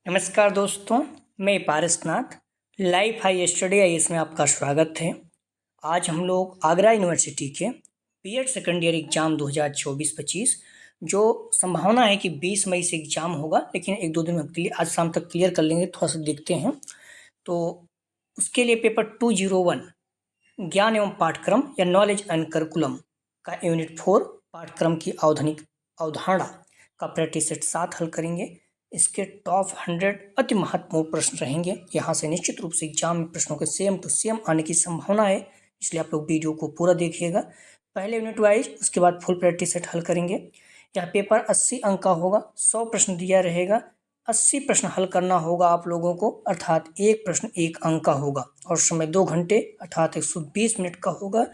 नमस्कार दोस्तों, मैं पारसनाथ लाइफ हाई स्टडी आई में आपका स्वागत है। आज हम लोग आगरा यूनिवर्सिटी के बीएड सेकेंड ईयर एग्ज़ाम 2024-25 जो संभावना है कि 20 मई से एग्ज़ाम होगा, लेकिन एक दो दिन में आज शाम तक क्लियर कर लेंगे। थोड़ा सा देखते हैं। तो उसके लिए पेपर 201 ज्ञान एवं पाठ्यक्रम या नॉलेज एंड करिकुलम का यूनिट 4 पाठ्यक्रम की आधुनिक अवधारणा का प्रैक्टिस सेट 7 हल करेंगे। इसके टॉप 100 अति महत्वपूर्ण प्रश्न रहेंगे। यहाँ से निश्चित रूप से एग्जाम में प्रश्नों के सेम टू सेम आने की संभावना है, इसलिए आप लोग वीडियो को पूरा देखिएगा। पहले यूनिट वाइज, उसके बाद फुल प्रैक्टिस सेट हल करेंगे। यह पेपर 80 अंक का होगा। 100 प्रश्न दिया रहेगा, 80 प्रश्न हल करना होगा आप लोगों को, अर्थात एक प्रश्न 1 अंक का होगा और समय 2 घंटे अर्थात 120 मिनट का होगा।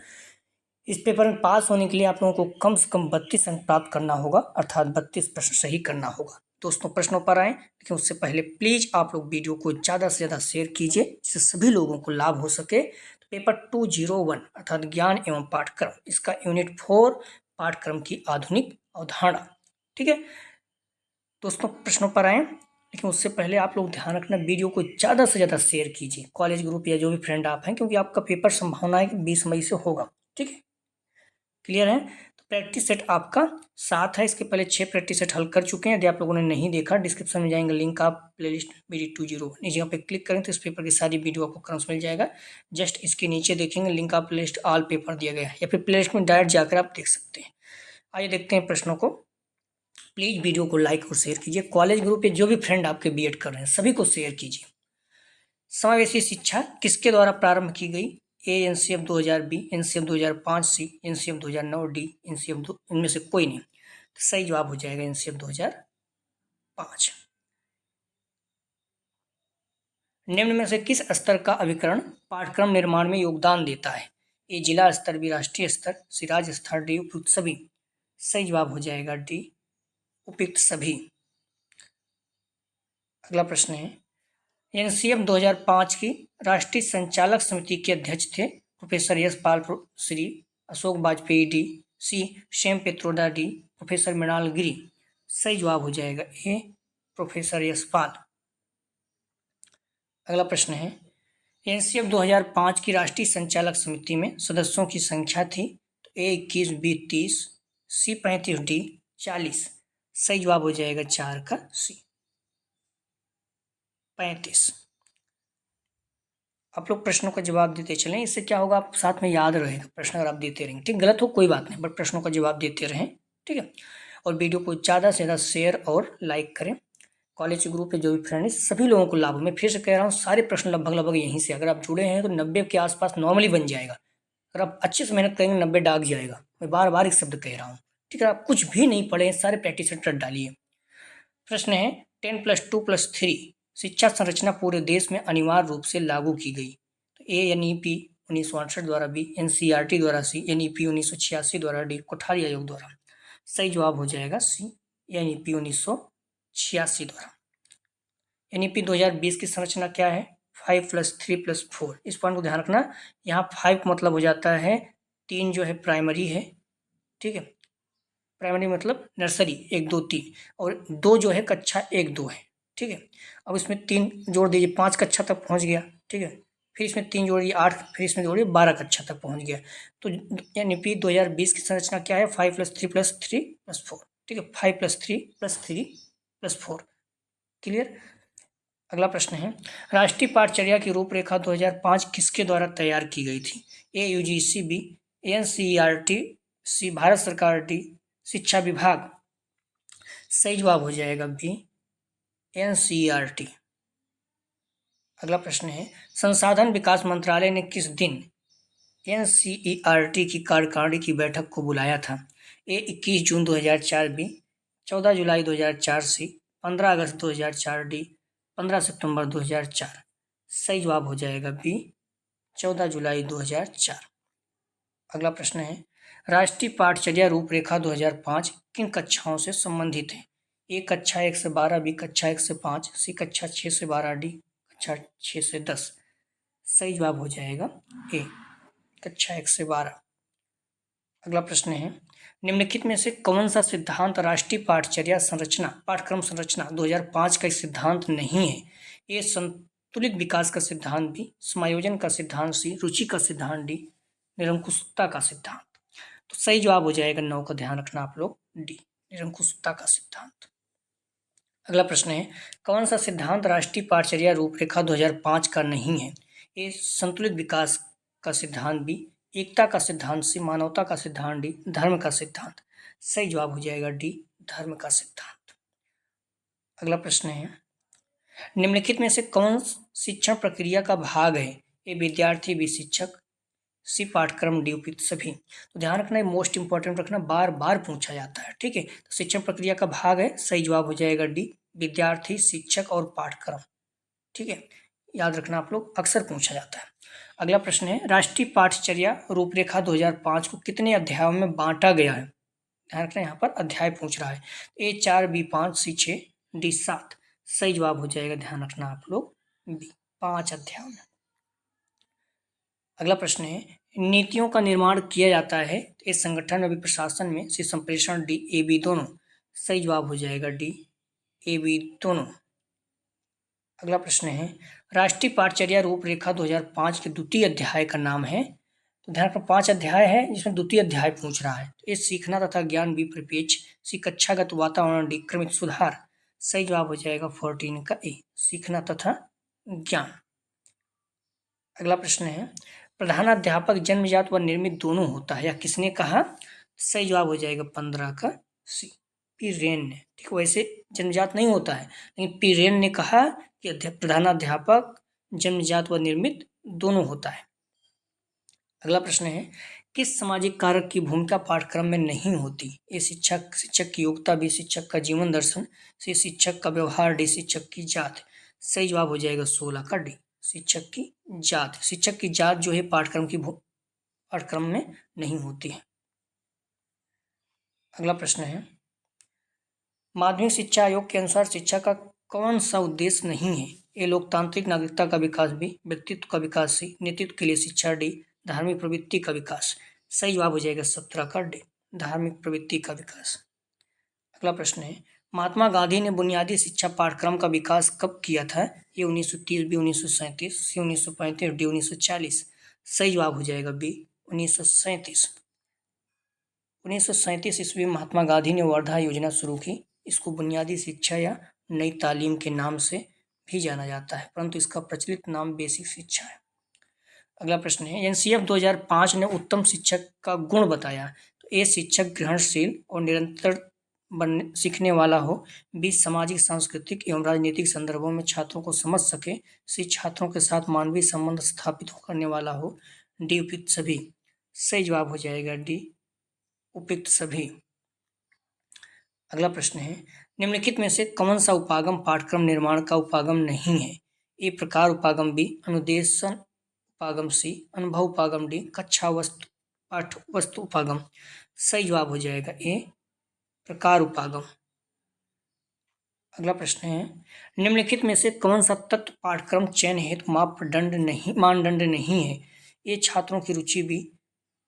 इस पेपर में पास होने के लिए आप लोगों को कम से कम 32 अंक प्राप्त करना होगा, अर्थात 32 प्रश्न सही करना होगा। दोस्तों, प्रश्नों पर आए, लेकिन उससे पहले प्लीज आप लोग वीडियो को ज़्यादा से ज़्यादा शेयर कीजिए, जिससे सभी लोगों को लाभ हो सके। तो पेपर 201 अर्थात ज्ञान एवं पाठ्यक्रम, इसका यूनिट 4 पाठ्यक्रम की आधुनिक अवधारणा। ठीक है दोस्तों, प्रश्नों पर आए, लेकिन उससे पहले आप लोग ध्यान रखना, वीडियो को ज़्यादा से ज़्यादा शेयर कीजिए, कॉलेज ग्रुप या जो भी फ्रेंड आप हैं, क्योंकि आपका पेपर संभावना है कि 20 मई से होगा। ठीक है, क्लियर है। तो प्रैक्टिस सेट आपका 7 है। इसके पहले 6 प्रैक्टिस सेट हल कर चुके हैं। यदि आप लोगों ने नहीं देखा, डिस्क्रिप्शन में जाएंगे, लिंक आप प्लेलिस्ट BD 201 इस जगह पे क्लिक करें तो इस पेपर की सारी वीडियो आपको क्रमश मिल जाएगा। जस्ट इसके नीचे देखेंगे लिंक आप प्लेलिस्ट ऑल पेपर दिया गया है, या फिर प्लेलिस्ट में डायरेक्ट जाकर आप देख सकते हैं। आइए देखते हैं प्रश्नों को। प्लीज वीडियो को लाइक और शेयर कीजिए। कॉलेज ग्रुप या जो भी फ्रेंड आपके बीएड कर रहे हैं सभी को शेयर कीजिए। समावेशी शिक्षा किसके द्वारा प्रारंभ की गई? ए NCF 2000, B NCF 2005, C NCF 2009, D NCF इनमें से कोई नहीं। तो सही जवाब हो जाएगा NCF 2005। निम्न में से किस स्तर का अभिकरण पाठ्यक्रम निर्माण में योगदान देता है? ए जिला स्तर, B राष्ट्रीय स्तर, C राज्य स्तर, D उपयुक्त सभी। सही जवाब हो जाएगा D उपयुक्त सभी। अगला प्रश्न है, NCF 2005 की राष्ट्रीय संचालक समिति के अध्यक्ष थे professor Yash Pal, Shri Ashok Vajpayee D, C Shyam Pitroda D, professor Mrinal Giri. सही जवाब हो जाएगा ए प्रोफेसर यश पाल। अगला प्रश्न है, NCF 2005 की राष्ट्रीय संचालक समिति में सदस्यों की संख्या थी? तो A 21, B 30, C 35, D 40। सही जवाब हो जाएगा 4 का C 35। आप लोग प्रश्नों का जवाब देते चलें, इससे क्या होगा, आप साथ में याद रहेगा प्रश्न अगर आप देते रहेंगे। ठीक, गलत हो कोई बात नहीं, बट प्रश्नों का जवाब देते रहें। ठीक है, और वीडियो को ज़्यादा से ज़्यादा शेयर और लाइक करें। कॉलेज ग्रुप पे जो भी फ्रेंड है सभी लोगों को लाभ। मैं फिर से कह रहा हूँ, सारे प्रश्न लगभग यहीं से, अगर आप जुड़े हैं तो 90 के आसपास नॉर्मली बन जाएगा। अगर आप अच्छे से मेहनत करेंगे 90 डाग जाएगा। मैं बार बार एक शब्द कह रहा हूँ। ठीक है, आप कुछ भी नहीं पढ़े, सारे प्रैक्टिस सेट डालिए। प्रश्न है, 10+2+3 शिक्षा संरचना पूरे देश में अनिवार्य रूप से लागू की गई? तो ए NEP 1968 द्वारा, B NCERT द्वारा, C NEP 1986 द्वारा, D कोठारी आयोग द्वारा। सही जवाब हो जाएगा C NEP 1986 द्वारा। NEP 2020 की संरचना क्या है? 5+3+4। इस पॉइंट को ध्यान रखना, यहाँ 5 का मतलब हो जाता है 3 जो है प्राइमरी है। ठीक है, प्राइमरी मतलब नर्सरी 1 2 3, और 2 जो है कक्षा 1 2 है। ठीक है, अब इसमें 3 जोड़ दीजिए, 5 कक्षा तक पहुंच गया। ठीक है, फिर इसमें 3 जोड़िए 8, फिर इसमें जोड़िए 12 कक्षा तक पहुंच गया। तो NEP 2020 की संरचना क्या है? 5+3+3+4। ठीक है, 5+3+3+4। क्लियर। अगला प्रश्न है, राष्ट्रीय पाठचर्या की रूपरेखा 2005 किसके द्वारा तैयार की गई थी? A UGC, B NCERT, C Bharat सरकार, D शिक्षा विभाग। सही जवाब हो जाएगा B NCERT। अगला प्रश्न है, संसाधन विकास मंत्रालय ने किस दिन NCERT की कार्यकारिणी की बैठक को बुलाया था? A 21 June 2004, B 14 July 2004, C 15 August 2004, D 15 सितंबर 2004। सही जवाब हो जाएगा B 14 जुलाई 2004। अगला प्रश्न है, राष्ट्रीय पाठचर्या रूपरेखा 2005 किन कक्षाओं से संबंधित है? ए कक्षा 1 से 12, B कक्षा 1 से 5, C कक्षा 6 से 12, D कक्षा 6 से 10। सही जवाब हो जाएगा ए कक्षा 1 से 12। अगला प्रश्न है, निम्नलिखित में से कौन सा सिद्धांत राष्ट्रीय पाठ्यक्रम संरचना 2005 का एक सिद्धांत नहीं है? ये संतुलित विकास का सिद्धांत बी, समायोजन का सिद्धांत सी, रुचि का सिद्धांत डी, निरंकुशता का सिद्धांत। तो सही जवाब हो जाएगा 9 का ध्यान रखना आप लोग, डी, निरंकुशता का सिद्धांत। अगला प्रश्न है, कौन सा सिद्धांत राष्ट्रीय पाठचर्या रूपरेखा 2005 का नहीं है? ये संतुलित विकास का सिद्धांत बी, एकता का सिद्धांत सी, मानवता का सिद्धांत डी, धर्म का सिद्धांत। सही जवाब हो जाएगा डी, धर्म का सिद्धांत। अगला प्रश्न है, निम्नलिखित में से कौन शिक्षण प्रक्रिया का भाग है? ए विद्यार्थी, बी शिक्षक, सी पाठ्यक्रम, डी उपयुक्त सभी। तो ध्यान रखना है, मोस्ट इंपॉर्टेंट रखना, बार बार पूछा जाता है, ठीक है। तो शिक्षण प्रक्रिया का भाग है, सही जवाब हो जाएगा डी, विद्यार्थी, शिक्षक और पाठ्यक्रम, ठीक है। याद रखना आप लोग, अक्सर पूछा जाता है। अगला प्रश्न है, राष्ट्रीय पाठचर्या रूपरेखा 2005 को कितने अध्यायों में बांटा गया है? ध्यान रखना, यहाँ पर अध्याय पूछ रहा है। ए 4, बी 5, सी 6, डी 7। सही जवाब हो जाएगा, ध्यान रखना आप लोग, बी 5 अध्यायों में। अगला प्रश्न है, नीतियों का निर्माण किया जाता है इस संगठन में, प्रशासन में, सी संप्रेषण, डी ए बी दोनों। सही जवाब हो जाएगा डी, ए बी दोनों। अगला प्रश्न है, राष्ट्रीय पाठचर्या रूपरेखा 2005 के द्वितीय अध्याय का नाम है? तो ध्यान रखना, 5 अध्याय है जिसमें द्वितीय अध्याय पूछ रहा है। ए सीखना तथा ज्ञान, बी परिपेक्ष, सी कक्षागत वातावरण, डी क्रमिक सुधार। सही जवाब हो जाएगा 14 का ए, सीखना तथा ज्ञान। अगला प्रश्न है, प्रधानाध्यापक जन्मजात व निर्मित दोनों होता है, या किसने कहा? सही जवाब हो जाएगा 15 का सी, पी रेन ने, ठीक। वैसे जन्मजात नहीं होता है, लेकिन पी रेन ने कहा कि प्रधानाध्यापक जन्मजात व निर्मित दोनों होता है। अगला प्रश्न है, किस सामाजिक कारक की भूमिका पाठ्यक्रम में नहीं होती? ए शिक्षक की योग्यता, बी शिक्षक का जीवन दर्शन, सी शिक्षक का व्यवहार, डी शिक्षक की जात। सही जवाब हो जाएगा 16 का डी, शिक्षक की जात। शिक्षक की जात जो है पाठ्यक्रम में नहीं होती है। अगला प्रश्न है, माध्यमिक शिक्षा आयोग के अनुसार शिक्षा का कौन सा उद्देश्य नहीं है? ए लोकतांत्रिक नागरिकता का विकास, बी व्यक्तित्व का विकास, सी नेतृत्व के लिए शिक्षा, डी धार्मिक प्रवृत्ति का विकास। सही जवाब हो जाएगा 17 का डी, धार्मिक प्रवृत्ति का विकास। अगला प्रश्न है, महात्मा गांधी ने बुनियादी शिक्षा पाठ्यक्रम का विकास कब किया था? ये 1930, बी 1937, सी 1935, डी 1940। सही जवाब हो जाएगा बी 1937। 1937 ईस्वी में महात्मा गांधी ने वर्धा योजना शुरू की। इसको बुनियादी शिक्षा या नई तालीम के नाम से भी जाना जाता है, परंतु इसका प्रचलित नाम बेसिक शिक्षा है। अगला प्रश्न है, एनसीएफ 2005 ने उत्तम शिक्षक का गुण बताया। तो ए शिक्षक ग्रहणशील और निरंतर सीखने वाला हो, बी सामाजिक, सांस्कृतिक एवं राजनीतिक संदर्भों में छात्रों को समझ सके, सी छात्रों के साथ मानवीय संबंध स्थापित करने वाला हो, डी उपयुक्त सभी। सही जवाब हो जाएगा डी, उपयुक्त सभी। अगला प्रश्न है, निम्नलिखित में से कौन सा उपागम पाठ्यक्रम निर्माण का उपागम नहीं है? ए प्रकार उपागम, बी अनुदेशन उपागम, सी अनुभव उपागम, डी कक्षा वस्तु उपागम। सही जवाब हो जाएगा ए प्रकार उपागम। अगला प्रश्न है, निम्नलिखित में से कौन सा तत्व पाठ्यक्रम चयन हेतु मानदंड नहीं है? ये छात्रों की रुचि, बी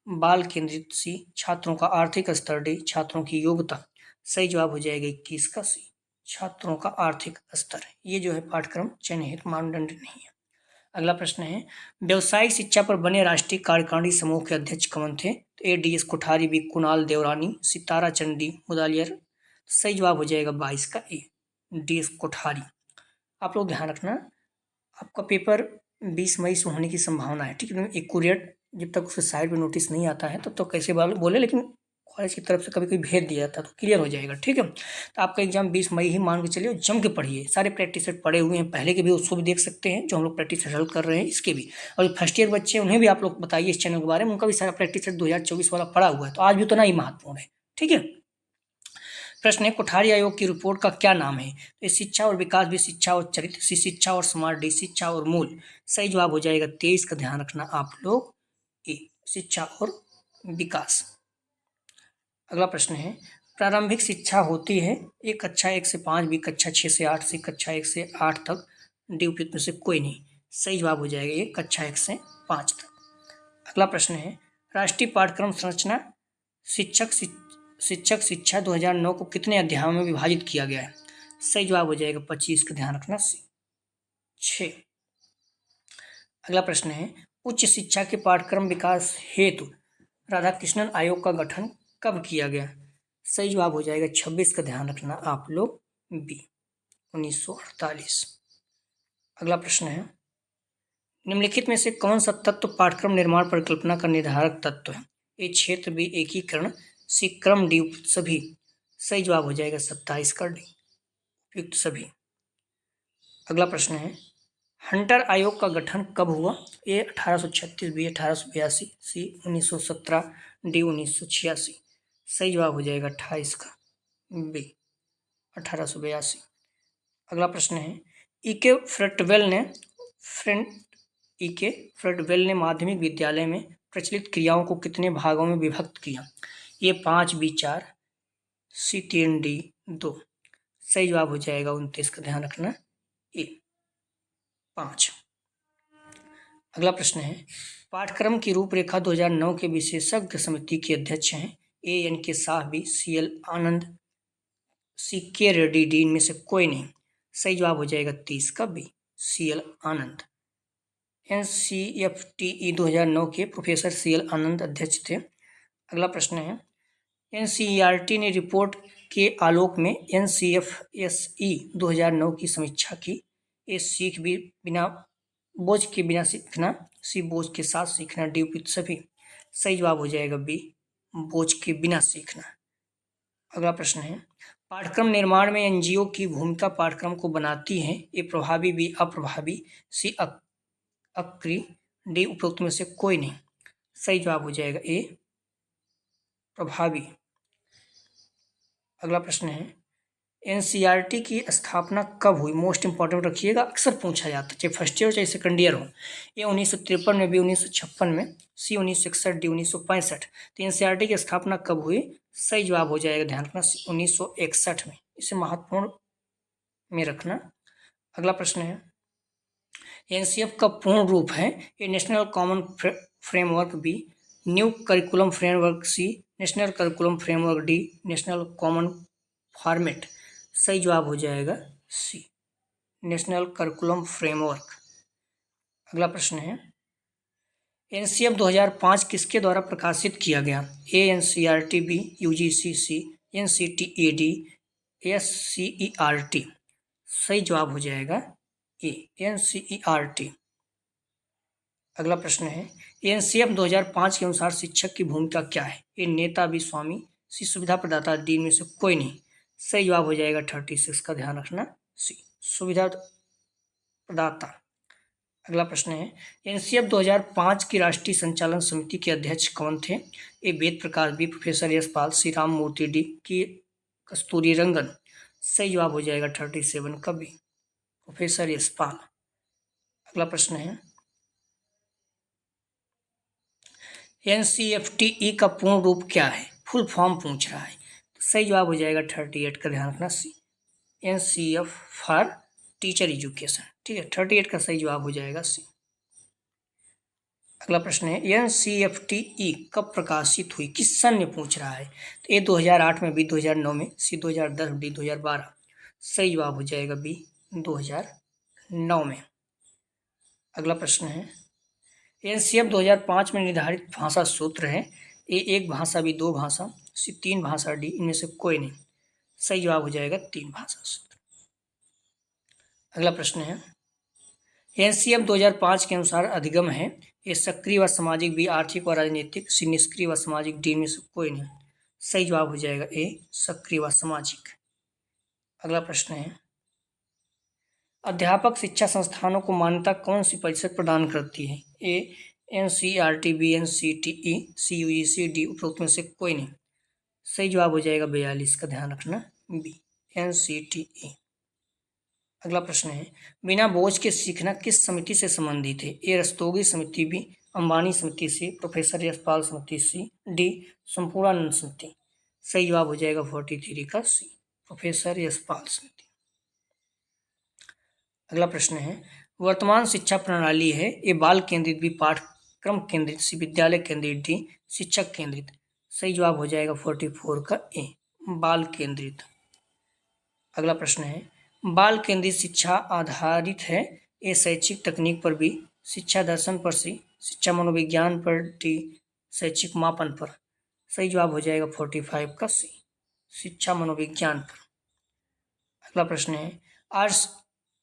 बाल केंद्रित, सी छात्रों का आर्थिक स्तर, डी छात्रों की योग्यता। सही जवाब हो जाएगा 21 का सी, छात्रों का आर्थिक स्तर। ये जो है पाठ्यक्रम चयन हेतु मानदंड नहीं है। अगला प्रश्न है, व्यवसायिक शिक्षा पर बने राष्ट्रीय कार्यकारिणी समूह के अध्यक्ष कौन थे? तो A D S Kothari, B Kunal Devrani, C Tarachand, D Mudaliar. सही जवाब हो जाएगा 22 का ए, डी एस कोठारी। आप लोग ध्यान रखना, आपका पेपर 20 मई से होने की संभावना है, ठीक है। एक्यूरेट जब तक उसके साइड में नोटिस नहीं आता है तब तो कैसे बोले, लेकिन कॉलेज की तरफ से कभी कभी भेज दिया जाता है तो क्लियर हो जाएगा, ठीक है। तो आपका एग्जाम 20 मई ही मान के चलिए, जम के पढ़िए, सारे प्रैक्टिस सेट पड़े हुए हैं पहले के भी, उसको भी देख सकते हैं जो हम लोग प्रैक्टिस सेट हल कर रहे हैं, इसके भी। और फर्स्ट ईयर बच्चे उन्हें भी आप लोग बताइए इस चैनल के बारे में, उनका भी सारा प्रैक्टिस सेट 2024 वाला पड़ा हुआ है, तो आज भी उतना ही महत्वपूर्ण है, ठीक है। प्रश्न है, कोठारी आयोग की रिपोर्ट का क्या नाम है? तो शिक्षा और विकास, भी शिक्षा और चरित्र, सी शिक्षा और समाज, डी शिक्षा और मूल। सही जवाब हो जाएगा 23 का, ध्यान रखना आप लोग, ए शिक्षा और विकास। अगला प्रश्न है, प्रारंभिक शिक्षा होती है ए कक्षा 1 से 5, बी कक्षा 6 से 8, सी कक्षा 1 से 8 तक, डी उपयुक्त में से कोई नहीं। सही जवाब हो जाएगा ये कक्षा 1 से 5 तक। अगला प्रश्न है, राष्ट्रीय पाठ्यक्रम संरचना शिक्षक शिक्षा 2009 को कितने अध्यायों में विभाजित किया गया है? सही जवाब हो जाएगा 25 का, ध्यान रखना। 6। अगला प्रश्न है, उच्च शिक्षा के पाठ्यक्रम विकास हेतु राधाकृष्णन आयोग का गठन कब किया गया? सही जवाब हो जाएगा 26 का, ध्यान रखना आप लोग, बी, 1948। अगला प्रश्न है, निम्नलिखित में से कौन सा तत्व पाठ्यक्रम निर्माण परिकल्पना का निर्धारक तत्व है? ए क्षेत्र, बी एकीकरण, सी क्रम, डी उपयुक्त सभी। सही जवाब हो जाएगा 27 का, डी, उपयुक्त सभी। अगला प्रश्न है, हंटर आयोग का गठन कब हुआ? ए 1836, बी 1882, सी 1917, डी 1986। सही जवाब हो जाएगा 28 का, बी, 1882। अगला प्रश्न है, ईके फ्रेटवेल ने माध्यमिक विद्यालय में प्रचलित क्रियाओं को कितने भागों में विभक्त किया? ये 5, बी 4, सी 3, डी 2। सही जवाब हो जाएगा 29 का, ध्यान रखना, ए 5। अगला प्रश्न है, पाठ्यक्रम की रूपरेखा 2009 के विशेषज्ञ समिति के अध्यक्ष हैं? ए एन के शाह, बी सी एल आनंद, सी के रेड्डी, डी इनमें से कोई नहीं। सही जवाब हो जाएगा 30 का, बी सी एल आनंद। NCFTE 2009 के प्रोफेसर सी एल आनंद अध्यक्ष थे। अगला प्रश्न है, NCERT ने रिपोर्ट के आलोक में NCFSE 2009 की समीक्षा की। ए सीख भी बिना बोझ के बिना सीखना, सी बोझ के साथ सीखना, डी उपयुक्त सभी। सही जवाब हो जाएगा बी, बोझ के बिना सीखना। अगला प्रश्न है, पाठ्यक्रम निर्माण में एनजीओ की भूमिका पाठ्यक्रम को बनाती है? ए प्रभावी, बी अप्रभावी, सी अक्रिय, डी उपरोक्त में से कोई नहीं। सही जवाब हो जाएगा ए प्रभावी। अगला प्रश्न है, एनसीईआरटी की स्थापना कब हुई? मोस्ट इंपॉर्टेंट रखिएगा, अक्सर पूछा जाता है, चाहे फर्स्ट ईयर चाहे सेकंड ईयर हो। ए 1953 में, बी 1956 में, सी 1961, डी 1965। तो एनसीईआरटी की स्थापना कब हुई? सही जवाब हो जाएगा, ध्यान रखना, 1961 में। इसे महत्वपूर्ण में रखना। अगला प्रश्न है, एनसीएफ का पूर्ण रूप है? A national common framework, B new curriculum framework, C national curriculum framework, D national common format. सही जवाब हो जाएगा सी, नेशनल करिकुलम फ्रेमवर्क। अगला प्रश्न है, एनसीएफ 2005 किसके द्वारा प्रकाशित किया गया? ए एनसीईआरटी, बी यूजीसी, सी एनसीटीई, डी एससीईआरटी। सही जवाब हो जाएगा ए एनसीईआरटी। अगला प्रश्न है, एनसीएफ 2005 के अनुसार शिक्षक की भूमिका क्या है? ए नेता, बी स्वामी, सी सुविधा प्रदाता, डी इनमें से कोई नहीं। सही जवाब हो जाएगा 36 का, ध्यान रखना, सी सुविधा प्रदाता। अगला प्रश्न है, एनसीएफ 2005 की राष्ट्रीय संचालन समिति के अध्यक्ष कौन थे? ए वेद प्रकाश, बी प्रोफेसर यशपाल, सी राम मूर्ति, डी की कस्तूरी रंगन। सही जवाब हो जाएगा 37 का, बी प्रोफेसर यशपाल। अगला प्रश्न है, एनसीएफटीई का पूर्ण रूप क्या है? फुल फॉर्म पूछ रहा है, तो सही जवाब हो जाएगा 38 का, ध्यान रखना, सी एनसीएफ फॉर टीचर एजुकेशन। ठीक है, 38 का सही जवाब हो जाएगा सी। अगला प्रश्न है, एनसीएफटीई कब प्रकाशित हुई? किस सन में पूछ रहा है? तो ए 2008 में, बी 2009 में, सी 2010, डी 2012। सही जवाब हो जाएगा बी 2009 में। अगला प्रश्न है, एनसीएफ 2005 में निर्धारित भाषा सूत्र है? ए एक भाषा, बी दो भाषा, सी तीन भाषा, डी इनमें से कोई नहीं। सही जवाब हो जाएगा 3 भाषा सूत्र। अगला प्रश्न है, एनसीएफ 2005 के अनुसार अधिगम है? ए सक्रिय व सामाजिक, बी आर्थिक व राजनीतिक, सी निष्क्रिय व सामाजिक, डी में से कोई नहीं। सही जवाब हो जाएगा ए सक्रिय व सामाजिक। अगला प्रश्न है, अध्यापक शिक्षा संस्थानों को मान्यता कौन सी परिषद प्रदान करती है? ए एनसीईआरटी, बी एनसीटीई, सी यूजीसी, डी उपरोक्त में से कोई नहीं। सही जवाब हो जाएगा 42 का, ध्यान रखना, बी एनसीटीई। अगला प्रश्न है, बिना बोझ के सीखना किस समिति से संबंधित है? ए रस्तोगी समिति, बी अंबानी समिति, सी प्रोफेसर यशपाल समिति, सी डी संपूर्णानंद समिति। सही जवाब हो जाएगा 43 का, सी प्रोफेसर यशपाल समिति। अगला प्रश्न है, वर्तमान शिक्षा प्रणाली है? ए बाल केंद्रित, बी पाठ्यक्रम केंद्रित, सी विद्यालय केंद्रित, डी शिक्षक केंद्रित। सही जवाब हो जाएगा 44 का ए, बाल केंद्रित। अगला प्रश्न है, बाल केंद्रित शिक्षा आधारित है, ये शैक्षिक तकनीक पर भी, शिक्षा दर्शन पर सी, शिक्षा मनोविज्ञान पर डी, शैक्षिक मापन पर। सही जवाब हो जाएगा 45 का सी, शिक्षा मनोविज्ञान पर। अगला प्रश्न है,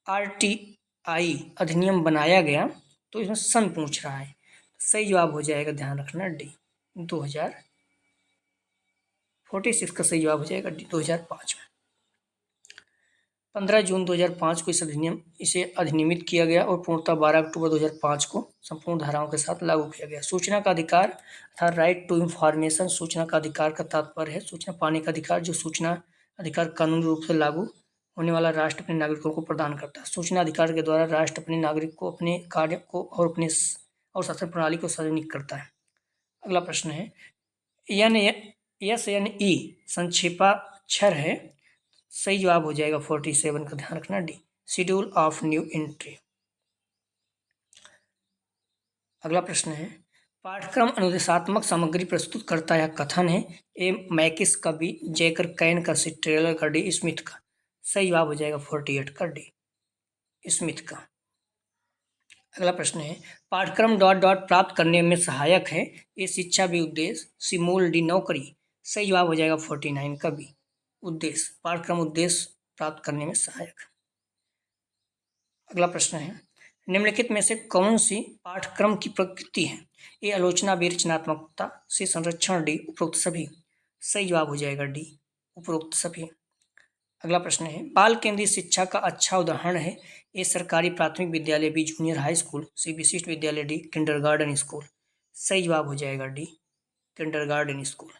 RTI अधिनियम बनाया गया, तो इसमें सन पूछ रहा है। सही जवाब हो जाएगा, ध्यान रखना, डी 2046 का सही जवाब हो जाएगा डी 2005 में। 15 जून 2005 को इसे अधिनियमित किया गया और पूर्णतः 12 अक्टूबर 2005 को संपूर्ण धाराओं के साथ लागू किया गया। सूचना का अधिकार अर्थात राइट टू इंफॉर्मेशन, सूचना का अधिकार का तात्पर्य है सूचना पाने का अधिकार, जो सूचना अधिकार कानूनी रूप से लागू होने वाला राष्ट्र अपने नागरिकों को प्रदान करता है। सूचना अधिकार के द्वारा राष्ट्र अपने नागरिक को अपने कार्य को और शासन प्रणाली को सार्वजनिक करता है। अगला प्रश्न है, SNE संक्षेपाक्षर है। सही जवाब हो जाएगा 47 का, ध्यान रखना, D, schedule of new entry. अगला प्रश्न है, पाठ्यक्रम अनुदेशात्मक सामग्री प्रस्तुत करता है कथन है, ए मैकिस का, बी जैकर कैन का, सी ट्रेलर का, डी स्मिथ का। सही जवाब हो जाएगा 48 का, डी स्मिथ का। अगला प्रश्न है, पाठ्यक्रम ... प्राप्त करने में सहायक है, ए शिक्षा भी उद्देश्य, सी मूल, डी नौकरी। सही जवाब हो जाएगा 49 का, बी उद्देश्य, पाठ्यक्रम उद्देश्य प्राप्त करने में सहायक। अगला प्रश्न है, निम्नलिखित में से कौन सी पाठ्यक्रम की प्रकृति है, ए आलोचना, बी रचनात्मकता, सी संरक्षण, डी उपरोक्त सभी। सही जवाब हो जाएगा डी उपरोक्त सभी। अगला प्रश्न है, बाल केंद्रित शिक्षा का अच्छा उदाहरण है, ए सरकारी प्राथमिक विद्यालय, बी जूनियर हाई स्कूल, सी विशिष्ट विद्यालय, डी किंडरगार्टन स्कूल। सही जवाब हो जाएगा डी किंडरगार्टन स्कूल।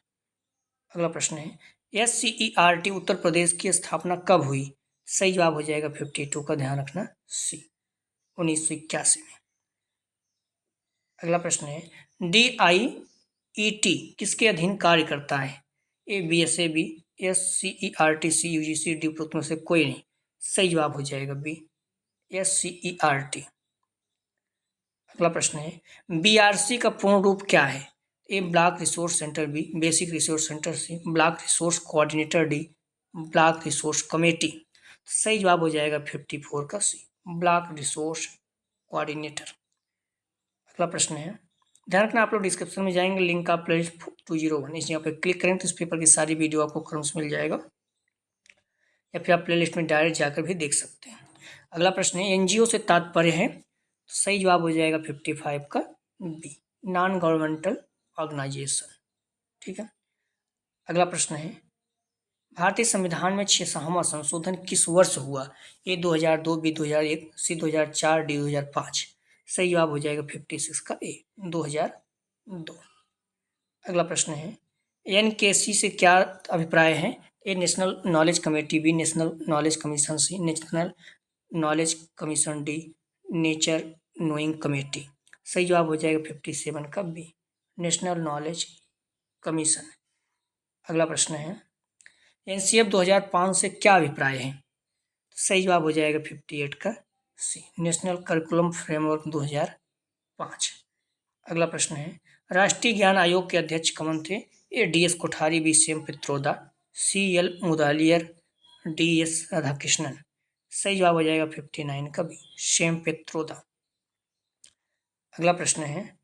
अगला प्रश्न है, SCERT उत्तर प्रदेश की स्थापना कब हुई। सही जवाब हो जाएगा 52 का, ध्यान रखना, सी 1981 में। अगला प्रश्न है, DIET किसके अधीन कार्य करता है, ए BSA, बी SCERT, सी UGC, डी उपरोक्त में से कोई नहीं। सही जवाब हो जाएगा बी SCERT। अगला प्रश्न है, BRC का पूर्ण रूप क्या है, A block resource centre, B basic resource centre, C block resource coordinator, D block resource committee. सही जवाब हो जाएगा 54 का, सी ब्लॉक रिसोर्स कोऑर्डिनेटर। अगला प्रश्न है, ध्यान रखना, आप लोग डिस्क्रिप्शन में जाएंगे, लिंक आप प्लेलिस्ट 201 इस यहाँ पे क्लिक करें तो इस पेपर की सारी वीडियो आपको क्रम से मिल जाएगा, या फिर आप प्लेलिस्ट में डायरेक्ट जाकर भी देख सकते हैं। अगला प्रश्न है, NGO से तात्पर्य है, तो सही जवाब हो जाएगा 55 का, बी नॉन गवर्नमेंटल ऑर्गेनाइजेशन। ठीक है। अगला प्रश्न है, भारतीय संविधान में 6वां संशोधन किस वर्ष हुआ, ए 2002, बी 2001, सी 2004, डी 2005। सही जवाब हो जाएगा 56 का, ए 2002। अगला प्रश्न है, NKC से क्या अभिप्राय है, A national knowledge committee, B national knowledge commission, C national knowledge commission, D nature knowing committee. सही जवाब हो जाएगा 57 का, बी नेशनल नॉलेज कमीशन। अगला प्रश्न है, NCF 2005 से क्या अभिप्राय है, सही जवाब हो जाएगा 58 का, सी नेशनल करिकुलम फ्रेमवर्क 2005। अगला प्रश्न है, राष्ट्रीय ज्ञान आयोग के अध्यक्ष कौन थे, A DS Kothari, B CM Pitroda, CL Mudaliar, DS Radhakrishnan. सही जवाब हो जाएगा 59 का, बी CM पित्रोदा। अगला प्रश्न है,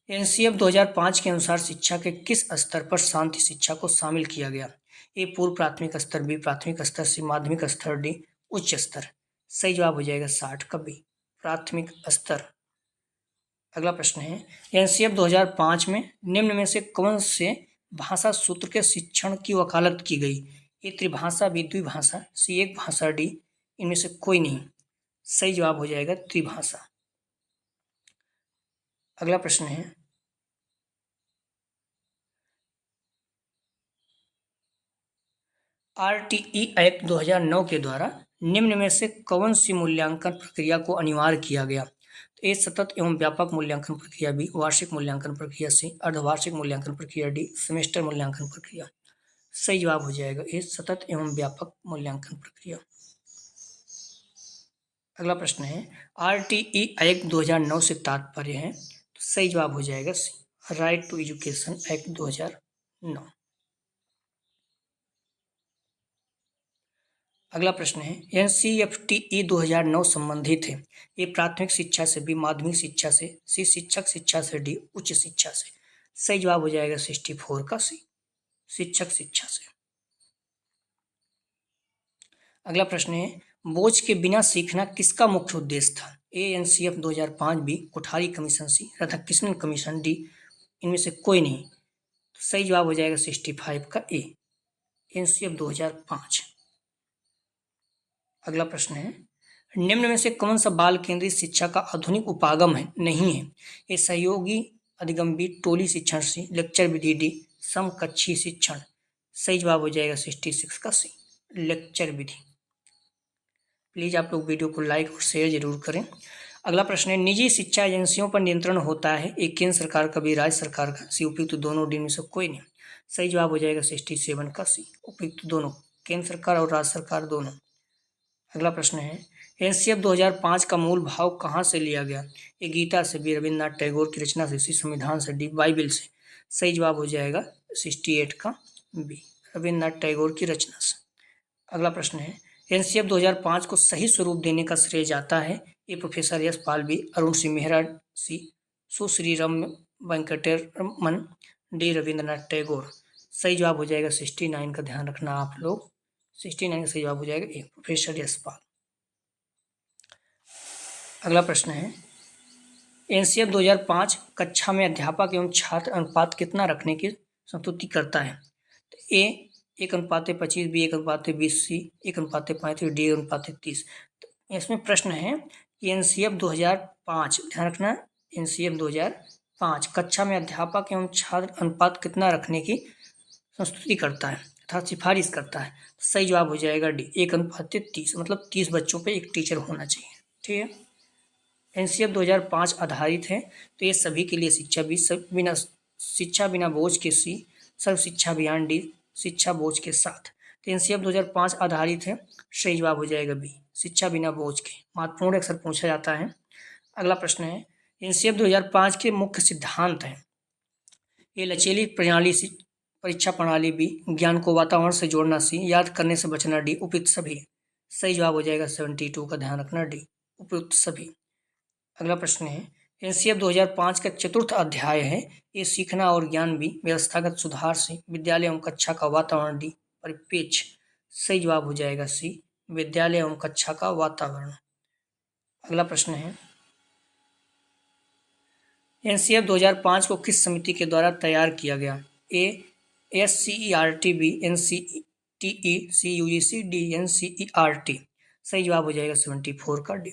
NCF 2005 के अनुसार शिक्षा के किस स्तर पर शांति शिक्षा को शामिल किया गया, ए पूर्व प्राथमिक स्तर, बी प्राथमिक स्तर, सी माध्यमिक स्तर, डी उच्च स्तर। सही जवाब हो जाएगा 60 का, बी प्राथमिक स्तर। अगला प्रश्न है, NCF 2005 में निम्न में से कौन से भाषा सूत्र के शिक्षण की वकालत की गई, ए त्रिभाषा, बी द्विभाषा, सी एक भाषा, डी इनमें से कोई नहीं। सही जवाब हो जाएगा त्रिभाषा। अगला प्रश्न है, RTE एक्ट 2009 के द्वारा निम्न में से कौन सी मूल्यांकन प्रक्रिया को अनिवार्य किया गया, तो ए सतत एवं व्यापक मूल्यांकन प्रक्रिया, बी वार्षिक मूल्यांकन प्रक्रिया, सी अर्धवार्षिक मूल्यांकन प्रक्रिया, डी सेमेस्टर मूल्यांकन प्रक्रिया। सही जवाब हो जाएगा ए सतत एवं व्यापक मूल्यांकन प्रक्रिया। अगला प्रश्न है, RTE एक्ट 2009 से तात्पर्य है, तो सही जवाब हो जाएगा सी राइट टू एजुकेशन एक्ट 2009। 9। अगला प्रश्न है NCFTE 2009 संबंधित है। ए प्राथमिक शिक्षा से, बी माध्यमिक शिक्षा से, सी शिक्षक शिक्षा से, डी उच्च शिक्षा से। सही जवाब हो जाएगा 64 का सी, शिक्षक शिक्षा से। अगला प्रश्न है बोझ के बिना सीखना किसका मुख्य उद्देश्य था। ए NCF 2005, बी कोठारी कमीशन, सी राधाकृष्णन कमीशन, डी इनमें से कोई नहीं। तो सही जवाब हो जाएगा 65 का ए, NCF 2005। अगला प्रश्न है निम्न में से कौन सा बाल केंद्रित शिक्षा का आधुनिक उपागम है, नहीं है। ये सहयोगी अधिगम, बी टोली शिक्षण, सी लेक्चर विधि, डी समकक्षी शिक्षण। सही जवाब हो जाएगा 66 का सी, लेक्चर विधि। प्लीज आप लोग वीडियो को लाइक और शेयर जरूर करें। अगला प्रश्न है निजी शिक्षा एजेंसियों पर नियंत्रण होता है। एक केंद्र सरकार का, बी राज्य सरकार का, सी उपयुक्त दोनों, डी में से कोई नहीं। सही जवाब हो जाएगा 67 का सी, उपयुक्त दोनों, केंद्र सरकार और राज्य सरकार दोनों। अगला प्रश्न है NCF 2005 का मूल भाव कहाँ से लिया गया। ए गीता से, बी रविन्द्रनाथ टैगोर की रचना से, सी संविधान से, डी बाइबिल से। सही जवाब हो जाएगा 68 का बी, रविन्द्रनाथ टैगोर की रचना से। अगला प्रश्न है NCF 2005 को सही स्वरूप देने का श्रेय जाता है। ए प्रोफेसर यश पाल, बी अरुण सिंह मेहरा, सी सुश्री रम वेंकटेरमन, डी रविन्द्रनाथ टैगोर। सही जवाब हो जाएगा 69 का, ध्यान रखना आप लोग, 69 का सही जवाब हो जाएगा ए, प्रोफेसर यश पाल। अगला प्रश्न है NCF 2005 कक्षा में अध्यापक एवं छात्र अनुपात कितना रखने की संस्तुति करता है। तो ए 1:25, बी 1:20, सी 1:35, डी 1:30। तो इसमें प्रश्न है कि NCF 2005, ध्यान रखना, NCF 2005 कक्षा में अध्यापक एवं छात्र अनुपात कितना रखने की संस्तुति करता है अर्थात सिफारिश करता है। सही जवाब हो जाएगा डी 1:30, मतलब 30 बच्चों पे एक टीचर होना चाहिए। ठीक है, NCF 2005 आधारित है तो ये सभी के लिए शिक्षा भी, बिना शिक्षा बिना बोझ के, सी सर्व शिक्षा अभियान, डी शिक्षा बोझ के साथ। तो NCF 2005 आधारित है, सही जवाब हो जाएगा बी, शिक्षा बिना बोझ के। महत्वपूर्ण अक्सर पूछा जाता है। अगला प्रश्न है NCF 2005 के मुख्य सिद्धांत हैं। ये लचीली प्रणाली, परीक्षा प्रणाली, बी ज्ञान को वातावरण से जोड़ना, सी याद करने से बचना, डी उपयुक्त सभी। सही जवाब हो जाएगा 72 का, ध्यान रखना, डी उपयुक्त सभी। अगला प्रश्न है NCF 2005 का चतुर्थ अध्याय है। ये सीखना और ज्ञान, भी व्यवस्थागत सुधार, से विद्यालय एवं कक्षा का वातावरण, डी परिपेक्ष। सही जवाब हो जाएगा सी, विद्यालय एवं कक्षा का वातावरण। अगला प्रश्न है NCF 2005 को किस समिति के द्वारा तैयार किया गया। ए SCERT, बी NCTE, सी UGC, डी NCERT। सही जवाब हो जाएगा 74 का डी,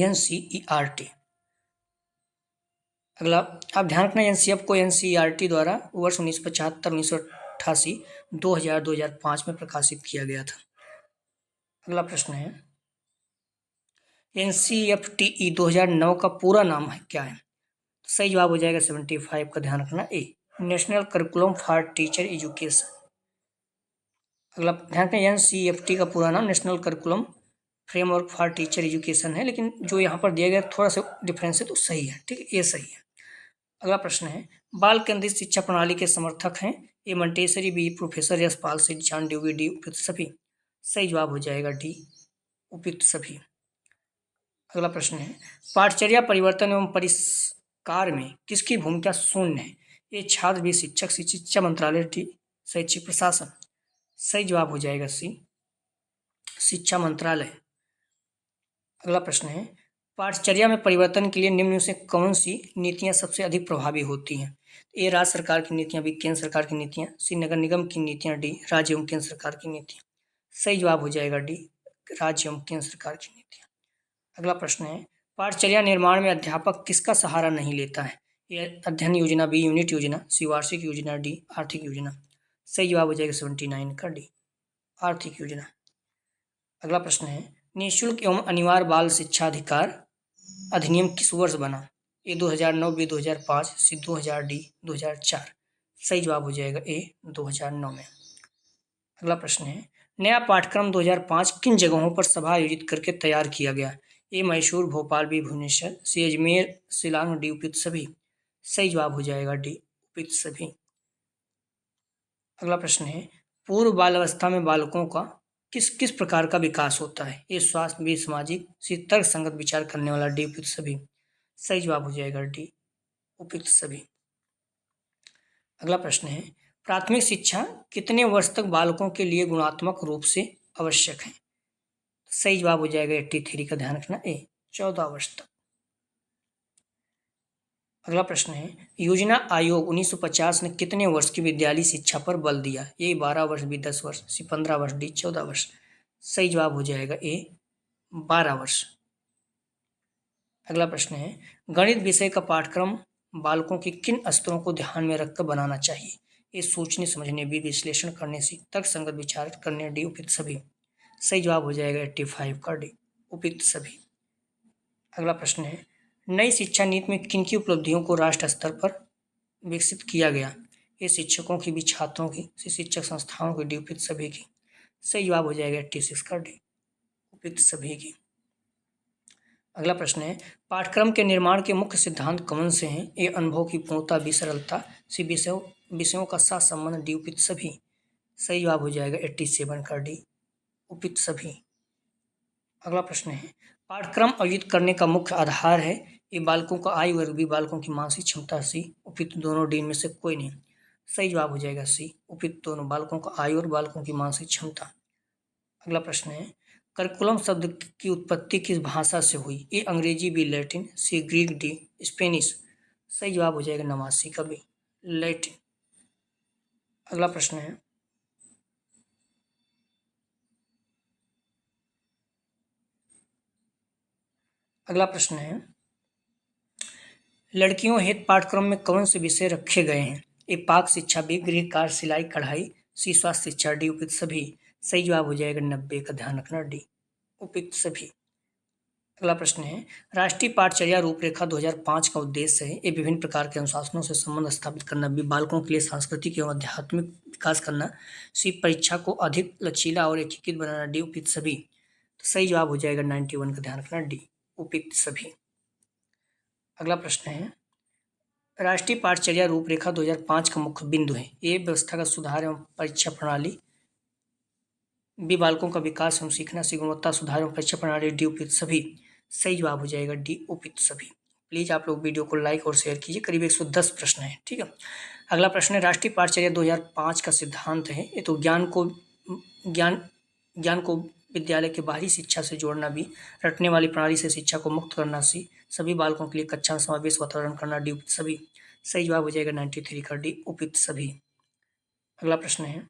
NCERT। अगला आप ध्यान रखना NCF को NCERT द्वारा वर्ष 1975, 1988, 2000, 2005 में प्रकाशित किया गया था। अगला प्रश्न है NCFTE 2009 का पूरा नाम है क्या है। सही जवाब हो जाएगा 75 का, ध्यान रखना A, national curriculum for teacher education. अगला ध्यान रखना NCFT का पूरा नाम national curriculum framework for teacher education है, लेकिन जो यहाँ पर दिया गया थोड़ा सा डिफरेंस है, तो सही है। ठीक है, ये सही है। अगला प्रश्न है बाल केंद्रित शिक्षा प्रणाली के समर्थक हैं। ए मंटेसरी, बी प्रोफेसर यशपाल, सी जॉन ड्यूवी, डी उपयुक्त सभी। सही जवाब हो जाएगा डी उपयुक्त सभी। अगला प्रश्न है पाठचर्या परिवर्तन एवं परिष्कार में किसकी भूमिका शून्य है। ये छात्र, भी शिक्षक, सी शिक्षा मंत्रालय, डी शैक्षिक प्रशासन। सही जवाब हो जाएगा सी, शिक्षा मंत्रालय। अगला प्रश्न है पाठचर्या में परिवर्तन के लिए निम्न में से कौन सी नीतियां सबसे अधिक प्रभावी होती हैं। ए राज्य सरकार की नीतियां, बी केंद्र सरकार की नीतियां, सी नगर निगम की नीतियां, डी राज्य एवं केंद्र सरकार की नीतियां। सही जवाब हो जाएगा डी, राज्य एवं केंद्र सरकार की नीतियां। अगला प्रश्न है पाठचर्या निर्माण में अध्यापक किसका सहारा नहीं लेता है। ए अध्ययन योजना, बी यूनिट योजना, सी वार्षिक योजना, डी आर्थिक योजना। सही जवाब हो जाएगा 79 का डी, आर्थिक योजना। अगला प्रश्न है निःशुल्क एवं अनिवार्य बाल शिक्षा अधिकार अधिनियम किस वर्ष बना। ए 2009, बी 2005, सी 2000, डी 2004। सही जवाब हो जाएगा ए 2009 में। अगला प्रश्न है नया पाठ्यक्रम 2005 किन जगहों पर सभा आयोजित करके तैयार किया गया। ए मैसूर, भोपाल, बी भुवनेश्वर, सी अजमेर, शिलांग, डी उपयुक्त सभी। सही जवाब हो जाएगा डी उपयुक्त सभी। अगला प्रश्न है, पूर्व बाल अवस्था में बालकों का किस किस प्रकार का विकास होता है? ए स्वास्थ्य, बी सामाजिक, सी तर्क संगत विचार करने वाला, डी उपयुक्त सभी। सही जवाब हो जाएगा डी उपयुक्त सभी। अगला प्रश्न है, प्राथमिक शिक्षा कितने वर्ष तक बालकों के लिए गुणात्मक रूप से आवश्यक है? सही जवाब हो जाएगा 83 का ध्यान रखना, ए 14 वर्ष तक। अगला प्रश्न है, योजना आयोग 1950 ने कितने वर्ष की विद्यालय शिक्षा पर बल दिया? ए 12 वर्ष, बी 10 वर्ष, सी 15 वर्ष, डी 14 वर्ष। सही जवाब हो जाएगा ए 12 वर्ष। अगला प्रश्न है, गणित विषय का पाठ्यक्रम बालकों के किन स्तरों को ध्यान में रखकर बनाना चाहिए? ए सोचने समझने, बी विश्लेषण करने, सी तर्क संगत विचार करने, डी उपयुक्त सभी। सही जवाब हो जाएगा 85 का डी उपयुक्त सभी। अगला प्रश्न है, नई शिक्षा नीति में किन की उपलब्धियों को राष्ट्र स्तर पर विकसित किया गया? ये शिक्षकों की भी, छात्रों की, शिक्षक संस्थाओं की, डी उपयुक्त सभी की। सही जवाब हो जाएगा 86 का डी उपयुक्त सभी की। अगला प्रश्न है, पाठ्यक्रम के निर्माण के मुख्य सिद्धांत कौन से हैं? ए अनुभव की पूर्णता, बी सरलता, सी विषयों का साथ संबंध, डी उपयुक्त सभी। सही जवाब हो जाएगा 87 का डी उपयुक्त सभी। अगला प्रश्न है, पाठ्यक्रम आयोजित करने का मुख्य आधार है? ए बालकों का आयु वर्ग, बी बालकों की मानसिक क्षमता, सी उपयुक्त दोनों, डी में से कोई नहीं। सही जवाब हो जाएगा सी उपयुक्त दोनों, बालकों का आयु और बालकों की मानसिक क्षमता। अगला प्रश्न है, करिकुलम शब्द की उत्पत्ति किस भाषा से हुई? ए अंग्रेजी, बी लैटिन, सी ग्रीक, डी स्पेनिश। सही जवाब हो जाएगा 89 का बी लैटिन। अगला प्रश्न है, लड़कियों हेतु पाठ्यक्रम में कौन से विषय रखे गए हैं? ए पाक शिक्षा, बी गृह कार्य, सिलाई कढ़ाई, सी स्वास्थ्य शिक्षा, डी उपयुक्त सभी। सही जवाब हो जाएगा 90 का ध्यान रखना, डी उपयुक्त सभी। अगला प्रश्न है, राष्ट्रीय पाठचर्या रूपरेखा 2005 का उद्देश्य है? ए विभिन्न प्रकार के अनुशासनों से संबंध स्थापित करना, बी बालकों के लिए सांस्कृतिक एवं आध्यात्मिक विकास करना, सी परीक्षा को अधिक लचीला और एकीकृत बनाना, डी उपयुक्त सभी। तो सही जवाब हो जाएगा 91 का ध्यान रखना, डी उपयुक्त सभी। अगला प्रश्न है, राष्ट्रीय पाठचर्या रूपरेखा 2005 का मुख्य बिंदु है? ए व्यवस्थागत सुधार एवं परीक्षा प्रणाली, बी बालकों का विकास एवं सीखना, सी गुणवत्ता सुधार एवं परीक्षा प्रणाली, डी उपयुक्त सभी। सही जवाब हो जाएगा डी उपयुक्त सभी। प्लीज आप लोग वीडियो को लाइक और शेयर कीजिए, करीब 110 प्रश्न है, ठीक है। अगला प्रश्न है, राष्ट्रीय पाठचर्या 2005 का सिद्धांत है? ये तो ज्ञान को विद्यालय के बाहरी शिक्षा से जोड़ना, भी रटने वाली प्रणाली से शिक्षा को मुक्त करना, सी सभी बालकों के लिए कक्षा में समावेश वातावरण करना, डी उपयुक्त सभी। सही जवाब हो जाएगा 93 का डी उपयुक्त सभी। अगला प्रश्न है,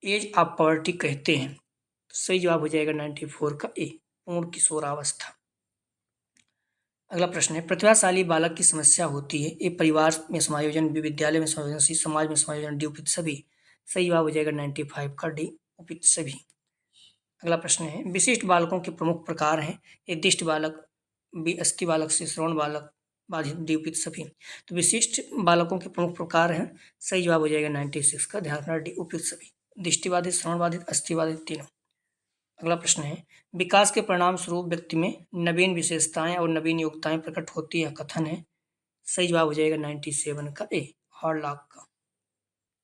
एज ऑफ पॉवर्टी कहते हैं? सही जवाब हो जाएगा 94 का ए पूर्ण किशोरावस्था। अगला प्रश्न है, प्रतिभाशाली बालक की समस्या होती है? ए परिवार में समायोजन, बी विद्यालय में समायोजन, सी समाज में समायोजन, डी उपयुक्त सभी। सही जवाब हो जाएगा 95 का डी उपयुक्त सभी। अगला प्रश्न है, विशिष्ट बालकों के प्रमुख प्रकार हैं? ए दिष्ट बालक, बी अस्थि बालक, सी श्रवण बालक बाधित, डी उपयुक्त सभी। तो विशिष्ट बालकों के प्रमुख प्रकार हैं। सही जवाब हो जाएगा 96 का ध्यान रखना, डी उपयुक्त सभी। दृष्टिबाधित, श्रवण बाधित, अस्थि बाधित, तीनों। अगला प्रश्न है, विकास के परिणाम स्वरूप व्यक्ति में नवीन विशेषताएं और नवीन योग्यताएं प्रकट होती है, कथन है? सही जवाब हो जाएगा 97 का ए हॉरलॉक का,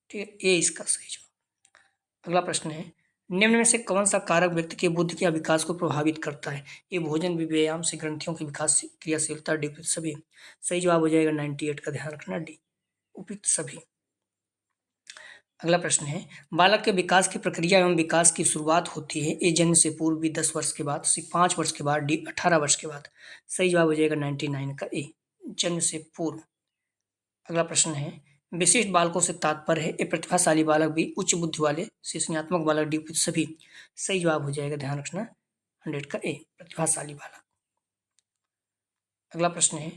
ठीक है, ए इसका सही जवाब। अगला प्रश्न है, निम्न में से कौन सा कारक व्यक्ति के बुद्धि के विकास को प्रभावित करता है? ये भोजन, व्यायाम से ग्रंथियों की विकास, क्रियाशीलता, डी उपयुक्त सभी। सही जवाब हो जाएगा 98 का ध्यान रखना, डी उपयुक्त सभी। अगला प्रश्न है, बालक के विकास की प्रक्रिया एवं विकास की शुरुआत होती है? ए जन्म से पूर्व, बी 10 वर्ष के बाद, सी 5 वर्ष के बाद, डी 18 वर्ष के बाद। सही जवाब हो जाएगा 99 का ए जन्म से पूर्व। अगला प्रश्न है, विशिष्ट बालकों से तात्पर्य है? ए प्रतिभाशाली बालक, बी उच्च बुद्धि वाले, सी संज्ञानात्मक बालक, डी उपयुक्त सभी। सही जवाब हो जाएगा ध्यान रखना 100 का ए प्रतिभाशाली बालक। अगला प्रश्न है,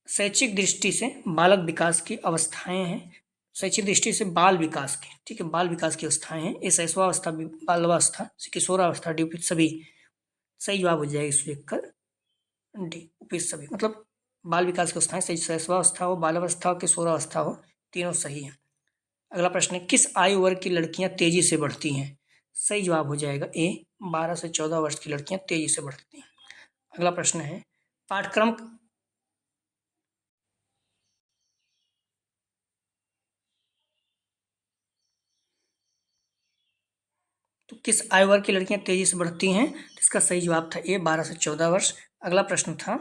शैक्षिक दृष्टि से बालक विकास की अवस्थाएं हैं? शैक्षिक दृष्टि से बाल विकास की, ठीक है, बाल विकास की अवस्थाएं हैं? ए शैशवावस्था, बाल्यावस्था, किशोरावस्था, डी उपयुक्त सभी। सही जवाब हो जाएगा इसको लिखकर डी उपयुक्त सभी। मतलब बाल विकास की अवस्थाएं शैशवावस्था हो, बाल्यावस्था हो, किशोरावस्था हो, तीनों सही है। अगला प्रश्न है, किस आयु वर्ग की लड़कियां तेजी से बढ़ती हैं? सही जवाब हो जाएगा ए 12 से 14 वर्ष की लड़कियां तेजी से बढ़ती हैं। अगला प्रश्न है, पाठ्यक्रम तो किस आयु वर्ग की लड़कियां तेजी से बढ़ती हैं? तो इसका सही जवाब था ए 12 से 14 वर्ष। अगला प्रश्न था,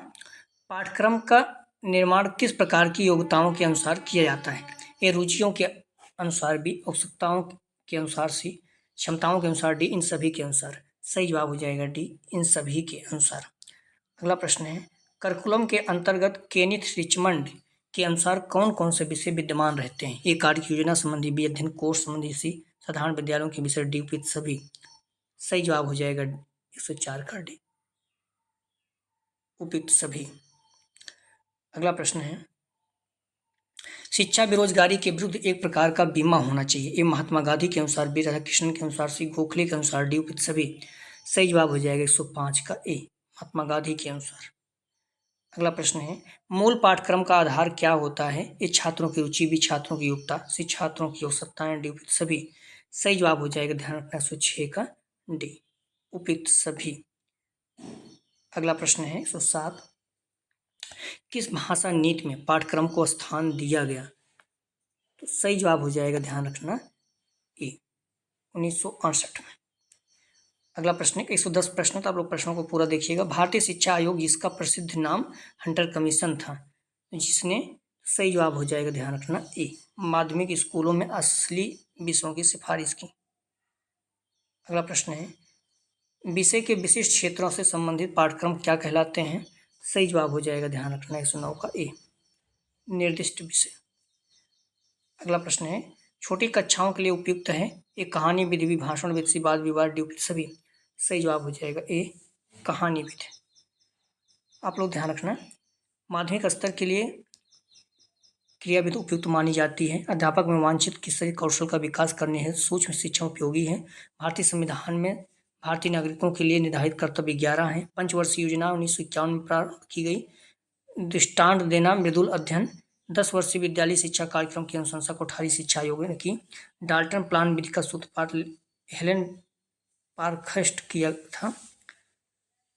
पाठ्यक्रम का निर्माण किस प्रकार की योग्यताओं के अनुसार किया जाता है? ये रुचियों के अनुसार, बी आवश्यकताओं के अनुसार, सी क्षमताओं के अनुसार, डी इन सभी के अनुसार। सही जवाब हो जाएगा डी इन सभी के अनुसार। अगला प्रश्न है, करिकुलम के अंतर्गत केनिथ रिचमंड के अनुसार कौन कौन से विषय विद्यमान रहते हैं? ए कार्य योजना संबंधी, बी अध्ययन कोर्स संबंधी, सी साधारण विद्यालयों के विषय, डी उपयुक्त सभी। सही जवाब हो जाएगा 104 का डी उपयुक्त सभी। अगला प्रश्न है, शिक्षा बेरोजगारी के विरुद्ध एक प्रकार का बीमा होना चाहिए। ए महात्मा गांधी के अनुसार, बी राधाकृष्णन के अनुसार, सी गोखले के अनुसार, डी उपयुक्त सभी। सही जवाब हो जाएगा 105 का ए महात्मा गांधी के अनुसार। अगला प्रश्न है, मूल पाठ्यक्रम का आधार क्या होता है? ए छात्रों की रुचि, बी छात्रों की योग्यता, सी छात्रों की आवश्यकताएं, डी उपयुक्त सभी। सही जवाब हो जाएगा, ध्यान रखना, 106 का डी उपयुक्त सभी। अगला प्रश्न है 107, किस भाषा नीति में पाठ्यक्रम को स्थान दिया गया? तो सही जवाब हो जाएगा, ध्यान रखना, ए 1968 में। अगला प्रश्न है 110 प्रश्न, तो आप लोग प्रश्नों को पूरा देखिएगा। भारतीय शिक्षा आयोग जिसका प्रसिद्ध नाम हंटर कमीशन था, जिसने, सही जवाब हो जाएगा, ध्यान रखना, ए माध्यमिक स्कूलों में असली विषयों की सिफारिश की। अगला प्रश्न है, विषय के विशिष्ट क्षेत्रों से संबंधित पाठ्यक्रम क्या कहलाते हैं? सही जवाब हो जाएगा, ध्यान रखना, 109 का ए निर्दिष्ट विषय। अगला प्रश्न है, छोटी कक्षाओं के लिए उपयुक्त है? ए कहानी विधि, भाषण विधि, वाद विवाद, डी उपयुक्त सभी। सही जवाब हो जाएगा ए कहानी विधि। आप लोग ध्यान रखना, माध्यमिक स्तर के लिए क्रियाविधि उपयुक्त मानी जाती है। अध्यापक में वांछित किसी कौशल का विकास करने हेतु सूक्ष्म शिक्षा उपयोगी है। भारतीय संविधान में भारतीय नागरिकों के लिए निर्धारित कर्तव्य 11 हैं। पंचवर्षीय योजना 1951 में प्रारंभ की गई। दृष्टांत देना, मृदुल अध्ययन। 10 वर्षीय विद्यालय शिक्षा कार्यक्रम की अनुशंसा कोठारी शिक्षा आयोग ने की। डाल्टन प्लान विधि का सूत्रपात हेलेन पारखस्ट किया था।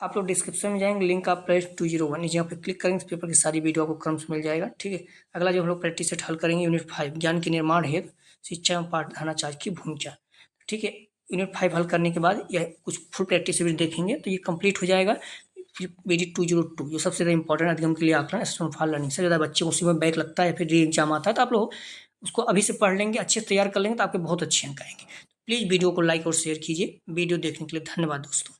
आप लोग डिस्क्रिप्शन में जाएंगे, लिंक आप प्लेस 201 नीचे यहाँ पे क्लिक करेंगे, इस पेपर की सारी वीडियो आपको क्रम से मिल जाएगा। ठीक है, अगला जो हम लोग प्रैक्टिस सेट हल करेंगे यूनिट 5 ज्ञान के निर्माण हेतु शिक्षा एवं पाठ्यधाराचार्य की भूमिका। ठीक है, यूनिट 5 हल करने के बाद यह कुछ फुल प्रैक्टिस भी देखेंगे तो ये कंप्लीट हो जाएगा। फिर वीडियो 202 जो सबसे ज़्यादा इंपॉर्टेंट अधिगम के लिए आकलन स्टोनफॉल लर्निंग, सबसे ज़्यादा बच्चे को उसी में बैक लगता है, फिर री एग्जाम आता है, तो आप लोग उसको अभी से पढ़ लेंगे, अच्छे से तैयार कर लेंगे तो आपके बहुत अच्छे अंक आएंगे। प्लीज़ वीडियो को लाइक और शेयर कीजिए। वीडियो देखने के लिए धन्यवाद दोस्तों।